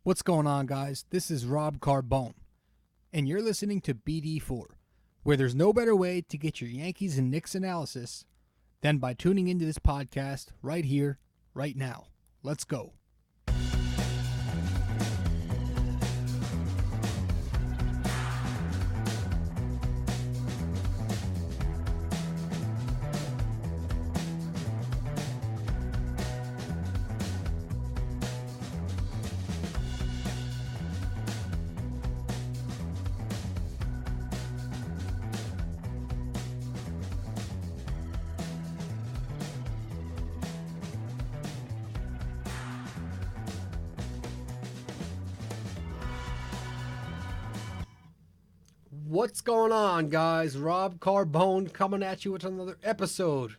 What's going on, guys? This is Rob Carbone, and you're listening to BD4, where there's no better way to get your Yankees and Knicks analysis than by tuning into this podcast right here, right now. Let's go. What's going on, guys? Rob Carbone coming at you with another episode.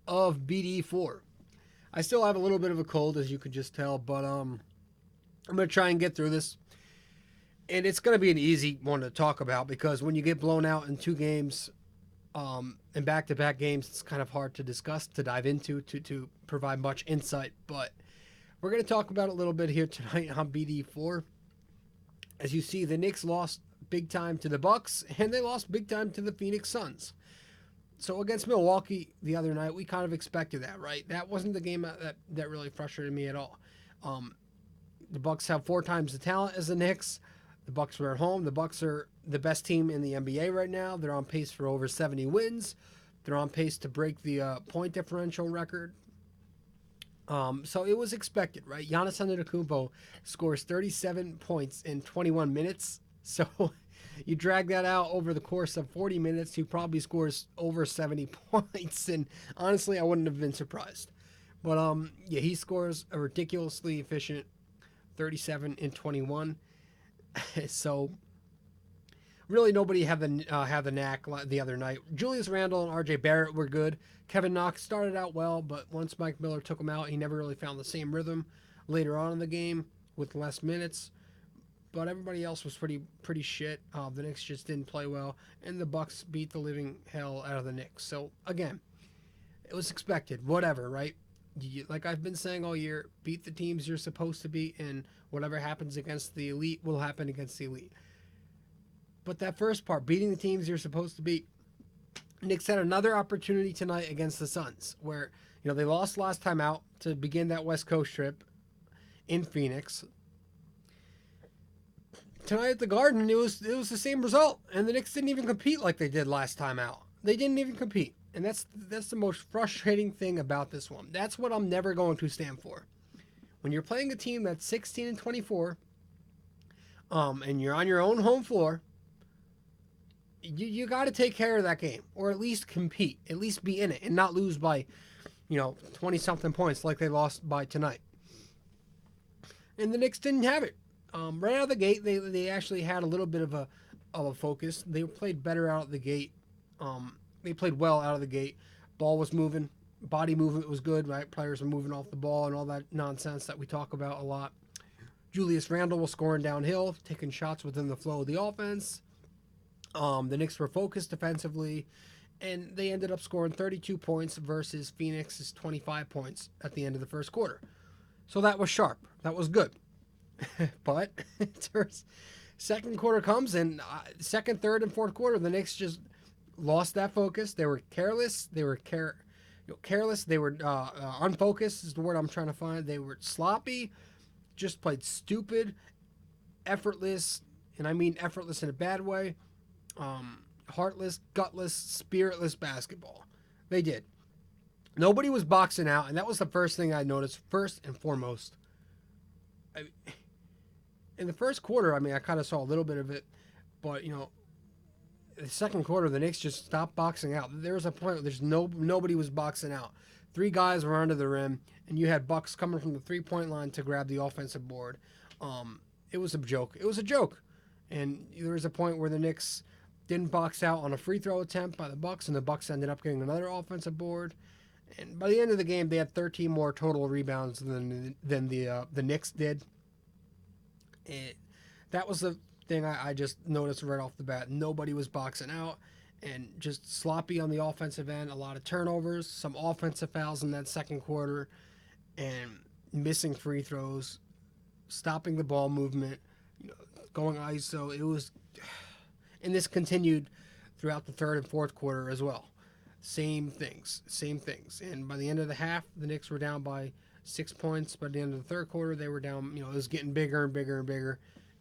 Of BD4. I still have a little bit of a cold, as you can just tell, but I'm going to try and get through this. And it's going to be an easy one to talk about because when you get blown out in two games, and back-to-back games, it's kind of hard to discuss, to dive into, to provide much insight. But we're going to talk about it a little bit here tonight on BD4. As you see, the Knicks lost big time to the Bucks, and they lost big time to the Phoenix Suns. So against Milwaukee the other night, we kind of expected that, right? That wasn't the game that really frustrated me at all. The Bucks have 4 times the talent as the Knicks. The Bucks were at home. The Bucks are the best team in the NBA right now. They're on pace for over 70 wins. They're on pace to break the point differential record. So it was expected, right? Giannis Antetokounmpo scores 37 points in 21 minutes. So you drag that out over the course of 40 minutes, he probably scores over 70 points. And honestly, I wouldn't have been surprised. But yeah, he scores a ridiculously efficient 37 in 21. So really nobody had the knack the other night. Julius Randle and RJ Barrett were good. Kevin Knox started out well, but once Mike Miller took him out, he never really found the same rhythm later on in the game with less minutes. But everybody else was pretty shit. The Knicks just didn't play well, and the Bucks beat the living hell out of the Knicks. So again, it was expected. Whatever, right? Like I've been saying all year, beat the teams you're supposed to beat, and whatever happens against the elite will happen against the elite. But that first part, beating the teams you're supposed to beat, Knicks had another opportunity tonight against the Suns, where they lost last time out to begin that West Coast trip in Phoenix. Tonight at the Garden, it was the same result, and the Knicks didn't even compete like they did last time out. They didn't even compete, and that's the most frustrating thing about this one. That's what I'm never going to stand for. When you're playing a team that's 16-24, and you're on your own home floor, you got to take care of that game, or at least compete, at least be in it, and not lose by 20-something points like they lost by tonight. And the Knicks didn't have it. Right out of the gate, they actually had a little bit of a focus. They played better out of the gate. They played well out of the gate. Ball was moving. Body movement was good, right? Players were moving off the ball and all that nonsense that we talk about a lot. Julius Randle was scoring downhill, taking shots within the flow of the offense. The Knicks were focused defensively, and they ended up scoring 32 points versus Phoenix's 25 points at the end of the first quarter. So that was sharp. That was good. But second quarter comes, and second, third, and fourth quarter, the Knicks just lost that focus. They were careless. They were careless. They were unfocused is the word I'm trying to find. They were sloppy, just played stupid, effortless, and I mean effortless in a bad way. Heartless, gutless, spiritless basketball. They did. Nobody was boxing out, and that was the first thing I noticed, first and foremost. In the first quarter, I kind of saw a little bit of it, but, the second quarter, the Knicks just stopped boxing out. There was a point where nobody was boxing out. 3 guys were under the rim, and you had Bucks coming from the three-point line to grab the offensive board. It was a joke. It was a joke. And there was a point where the Knicks didn't box out on a free throw attempt by the Bucks, and the Bucks ended up getting another offensive board. And by the end of the game, they had 13 more total rebounds than the Knicks did. That was the thing I just noticed right off the bat. Nobody was boxing out, and just sloppy on the offensive end. A lot of turnovers, some offensive fouls in that second quarter, and missing free throws, stopping the ball movement, going ISO. It was, and this continued throughout the third and fourth quarter as well. Same things. And by the end of the half, the Knicks were down by 6 points. By the end of the third quarter, they were down. It was getting bigger and bigger and bigger,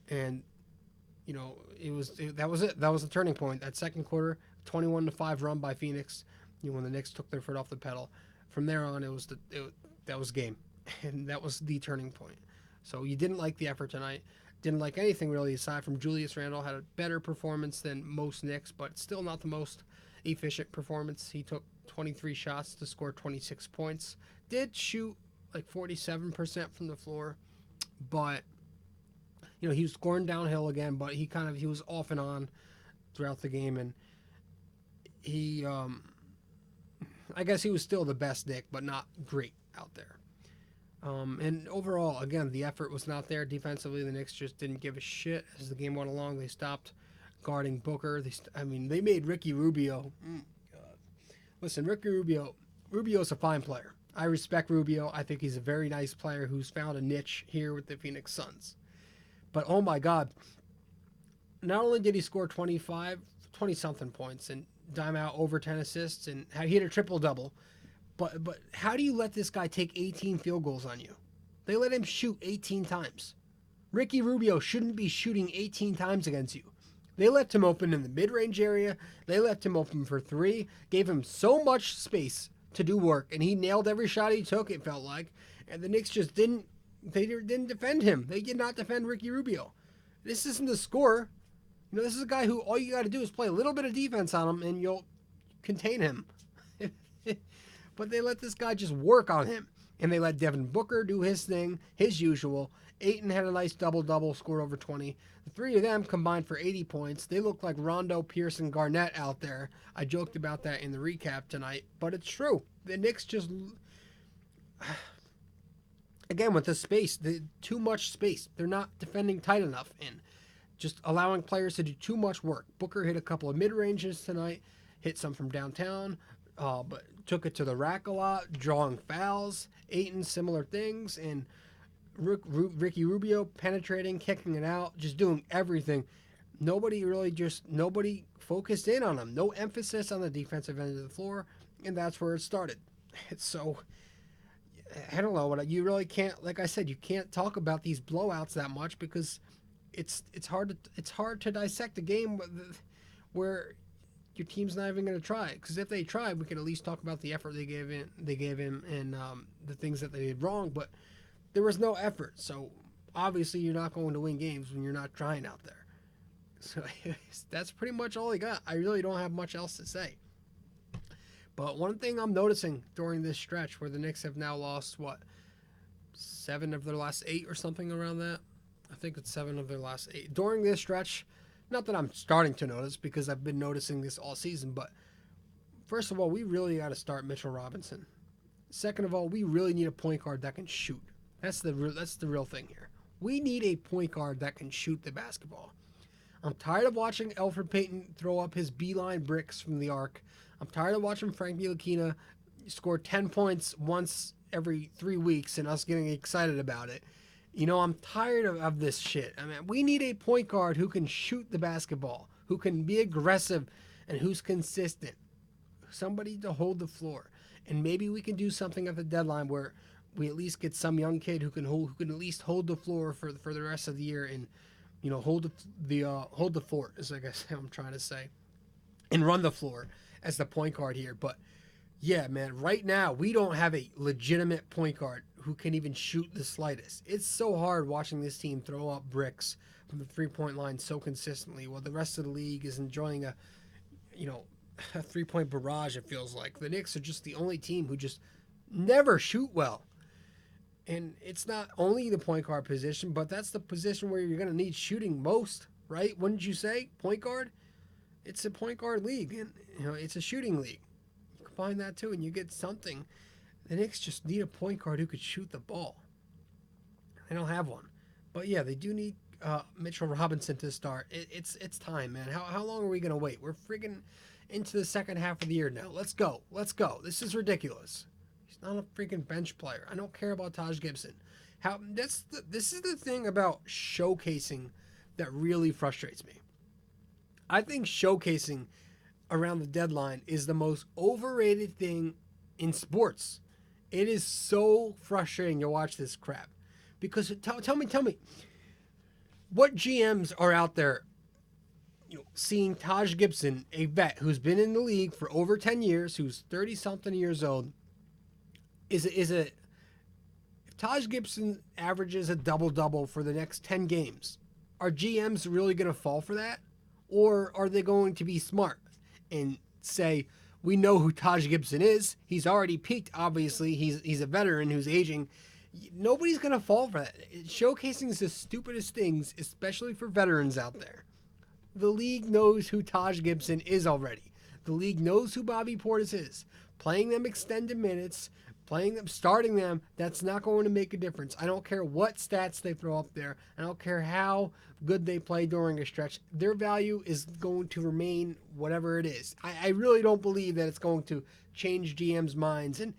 and that was it. That was the turning point. That second quarter, 21-5 run by Phoenix. When the Knicks took their foot off the pedal. From there on, that was game, and that was the turning point. So you didn't like the effort tonight. Didn't like anything really aside from Julius Randle had a better performance than most Knicks, but still not the most efficient performance. He took 23 shots to score 26 points. Did shoot like 47% from the floor, but he was scoring downhill again, but he was off and on throughout the game, and he I guess he was still the best Knick, but not great out there. And overall, again, the effort was not there. Defensively, the Knicks just didn't give a shit as the game went along. They stopped guarding Booker. They made Ricky Rubio. God. Listen, Ricky Rubio's a fine player. I respect Rubio. I think he's a very nice player who's found a niche here with the Phoenix Suns. But, oh my God, not only did he score 20-something points and dime out over 10 assists, and he had a triple-double, but how do you let this guy take 18 field goals on you? They let him shoot 18 times. Ricky Rubio shouldn't be shooting 18 times against you. They left him open in the mid-range area. They left him open for three, gave him so much space to do work, and he nailed every shot he took, it felt like. And the Knicks just didn't defend him. They did not defend Ricky Rubio. This isn't the scorer. This is a guy who all you got to do is play a little bit of defense on him, and you'll contain him. But they let this guy just work on him. And they let Devin Booker do his thing, his usual. Ayton had a nice double-double, scored over 20. The three of them combined for 80 points. They looked like Rondo, Pierce, and Garnett out there. I joked about that in the recap tonight, but it's true. The Knicks just... Again, with the space, too much space. They're not defending tight enough and just allowing players to do too much work. Booker hit a couple of mid-ranges tonight, hit some from downtown, but took it to the rack a lot, drawing fouls. Ayton, similar things, and Ricky Rubio penetrating, kicking it out, just doing everything. Nobody focused in on him. No emphasis on the defensive end of the floor, and that's where it started. It's so... I don't know, you really can't, like I said, you can't talk about these blowouts that much because it's hard to dissect a game where your team's not even going to try it. Because if they tried, we could at least talk about the effort they gave him and the things that they did wrong. But there was no effort, so obviously you're not going to win games when you're not trying out there. So that's pretty much all I got. I really don't have much else to say. But one thing I'm noticing during this stretch where the Knicks have now lost, 7 of their last 8 or something around that? I think it's 7 of their last 8. During this stretch, not that I'm starting to notice because I've been noticing this all season, but first of all, we really got to start Mitchell Robinson. Second of all, we really need a point guard that can shoot. That's the real thing here. We need a point guard that can shoot the basketball. I'm tired of watching Elfrid Payton throw up his beeline bricks from the arc. I'm tired of watching Frank Ntilikina score 10 points once every 3 weeks and us getting excited about it. I'm tired of this shit. We need a point guard who can shoot the basketball, who can be aggressive, and who's consistent. Somebody to hold the floor. And maybe we can do something at the deadline where we at least get some young kid who can at least hold the floor for the rest of the year and hold the fort, is I guess I'm trying to say, and run the floor as the point guard here. But yeah, man, right now we don't have a legitimate point guard who can even shoot the slightest. It's so hard watching this team throw up bricks from the three-point line so consistently while the rest of the league is enjoying a three-point barrage, it feels like. The Knicks are just the only team who just never shoot well. And it's not only the point guard position, but that's the position where you're going to need shooting most, right? Wouldn't you say? Point guard? It's a point guard league, and it's a shooting league. You combine that too, and you get something. The Knicks just need a point guard who could shoot the ball. They don't have one. But yeah, they do need Mitchell Robinson to start. It's time, man. How long are we going to wait? We're friggin' into the second half of the year now. Let's go. This is ridiculous. not a freaking bench player. I don't care about Taj Gibson. This is the thing about showcasing that really frustrates me. I think showcasing around the deadline is the most overrated thing in sports. It is so frustrating to watch this crap. Because tell me, what GMs are out there, seeing Taj Gibson, a vet who's been in the league for over 10 years, who's 30 something years old, if Taj Gibson averages a double for the next 10 games, are GMs really going to fall for that? Or are they going to be smart and say, we know who Taj Gibson is. He's already peaked, obviously. He's a veteran who's aging. Nobody's going to fall for that. Showcasing is the stupidest things, especially for veterans out there. The league knows who Taj Gibson is already. The league knows who Bobby Portis is. Playing them extended minutes, starting them, that's not going to make a difference. I don't care what stats they throw up there. I don't care how good they play during a stretch. Their value is going to remain whatever it is. I really don't believe that it's going to change GM's minds and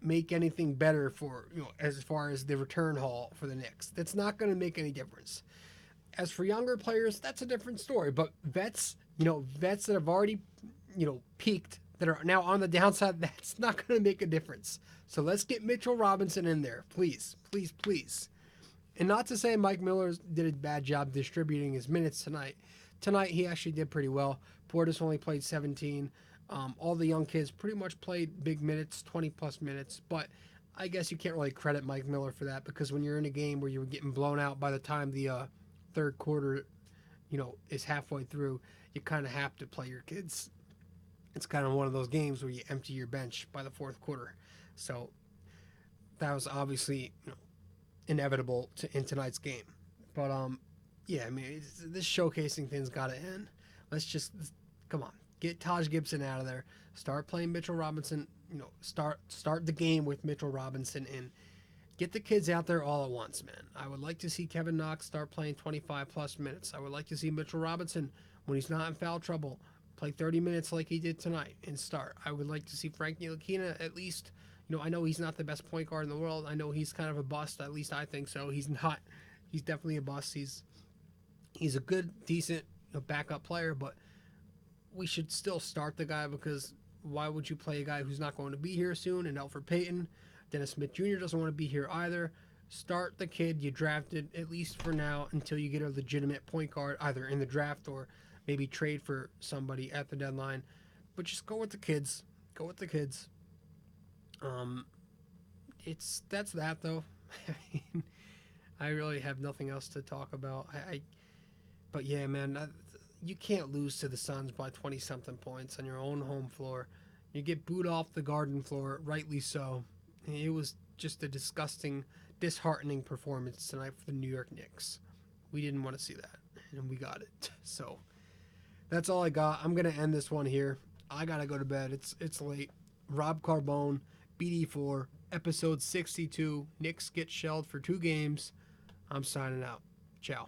make anything better for, as far as the return haul for the Knicks. That's not going to make any difference. As for younger players, that's a different story. But vets that have already, peaked, that are now on the downside, that's not going to make a difference. So let's get Mitchell Robinson in there, please, please, please. And not to say Mike Miller did a bad job distributing his minutes tonight. Tonight he actually did pretty well. Portis only played 17. All the young kids pretty much played big minutes, 20-plus minutes. But I guess you can't really credit Mike Miller for that, because when you're in a game where you're getting blown out by the time the third quarter, is halfway through, you kind of have to play your kids. It's kind of one of those games where you empty your bench by the fourth quarter. So that was obviously inevitable in tonight's game. But yeah, I mean, this showcasing thing's got to end. Come on, get Taj Gibson out of there. Start playing Mitchell Robinson. Start the game with Mitchell Robinson and get the kids out there all at once, man. I would like to see Kevin Knox start playing 25-plus minutes. I would like to see Mitchell Robinson, when he's not in foul trouble, play 30 minutes like he did tonight and start. I would like to see Frank Ntilikina at least. I know he's not the best point guard in the world. I know he's kind of a bust. At least I think so. He's not. He's definitely a bust. He's a good, decent backup player, but we should still start the guy, because why would you play a guy who's not going to be here soon? And Elfrid Payton, Dennis Smith Jr. doesn't want to be here either. Start the kid you drafted, at least for now, until you get a legitimate point guard, either in the draft or maybe trade for somebody at the deadline. But just go with the kids. Go with the kids. That's that though. I really have nothing else to talk about. But yeah, man, you can't lose to the Suns by 20-something points on your own home floor. You get booed off the Garden floor, rightly so. It was just a disheartening performance tonight for the New York Knicks. We didn't want to see that, and we got it. So that's all I got. I'm gonna end this one here. I gotta go to bed. It's late. Rob Carbone, BD4, episode 62. Knicks get shelled for 2 games. I'm signing out. Ciao.